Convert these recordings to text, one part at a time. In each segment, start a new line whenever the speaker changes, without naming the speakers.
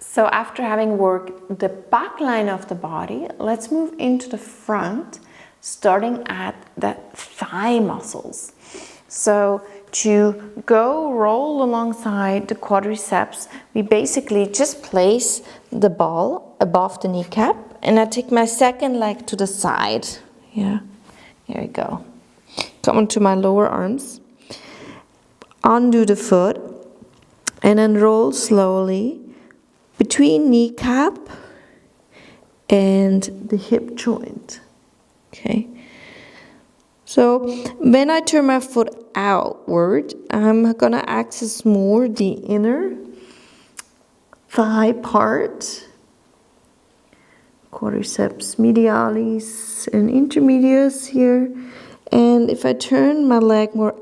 So after having worked the back line of the body, let's move into the front, starting at the thigh muscles. So to go roll alongside the quadriceps, we basically just place the ball above the kneecap, and I take my second leg to the side. Yeah, here we go. Come onto my lower arms, undo the foot, and then roll slowly between kneecap and the hip joint. Okay. So when I turn my foot outward, I'm gonna access more the inner thigh part, quadriceps medialis and intermedius here. And if I turn my leg more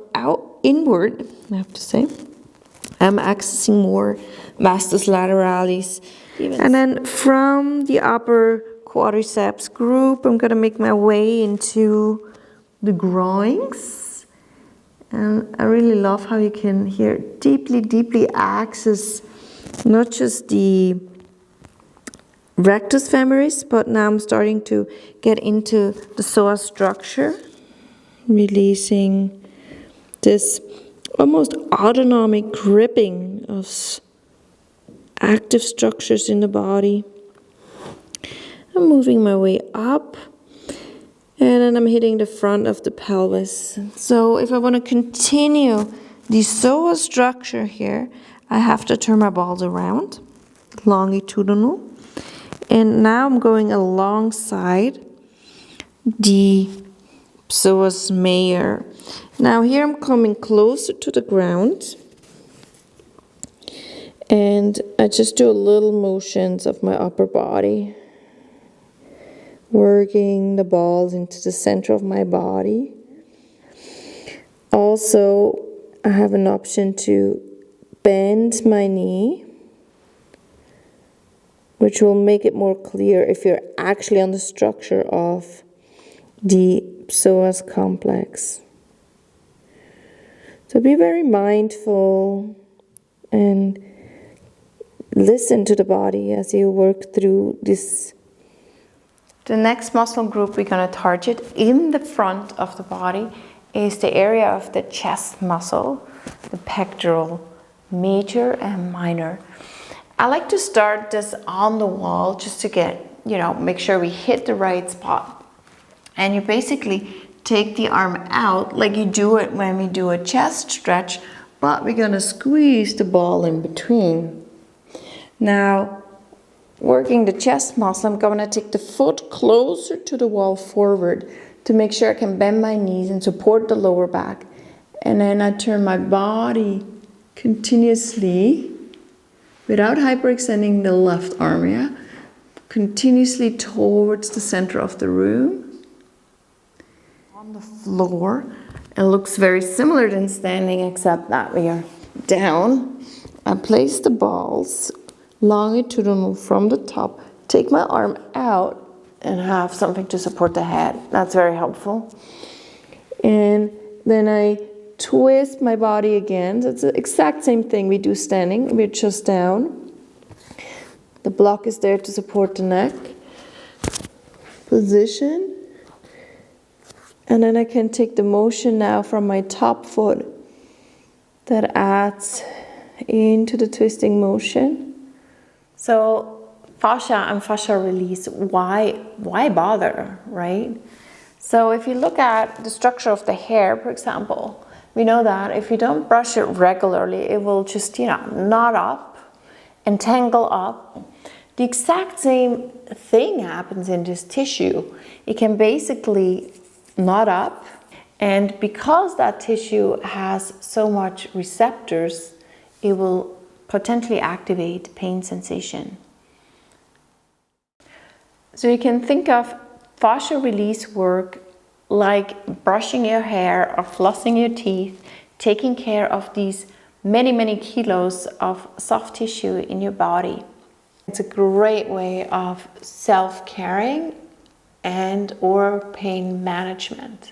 inward, I have to say, I'm accessing more vastus lateralis. And then from the upper quadriceps group, I'm gonna make my way into the groins. And I really love how you can here deeply access not just the rectus femoris, but now I'm starting to get into the psoas structure, releasing this almost autonomic gripping of active structures in the body. I'm moving my way up, and then I'm hitting the front of the pelvis. So if I want to continue the psoas structure here, I have to turn my balls around, longitudinal. And now I'm going alongside the psoas major. Now here I'm coming closer to the ground, and I just do a little motions of my upper body, working the balls into the center of my body. Also, I have an option to bend my knee, which will make it more clear if you're actually on the structure of the psoas complex. So be very mindful and listen to the body as you work through this. The next muscle group we're going to target in the front of the body is the area of the chest muscle, the pectoral major and minor. I like to start this on the wall just to get, make sure we hit the right spot. And you basically take the arm out like you do it when we do a chest stretch, but we're going to squeeze the ball in between. Now, working the chest muscle, I'm going to take the foot closer to the wall forward to make sure I can bend my knees and support the lower back. And then I turn my body continuously, without hyperextending the left arm, continuously towards the center of the room. On the floor, it looks very similar than standing, except that we are down. I place the balls longitudinal from the top, take my arm out, and have something to support the head. That's very helpful. And then I twist my body again. So it's the exact same thing we do standing. We're just down. The block is there to support the neck. Position. And then I can take the motion now from my top foot that adds into the twisting motion. So fascia and fascial release, why bother, right? So if you look at the structure of the hair, for example, we know that if you don't brush it regularly, it will just, knot up and tangle up. The exact same thing happens in this tissue. It can basically knot up, and because that tissue has so much receptors, it will potentially activate pain sensation. So you can think of fascial release work like brushing your hair or flossing your teeth, taking care of these many kilos of soft tissue in your body. It's a great way of self-caring and or pain management.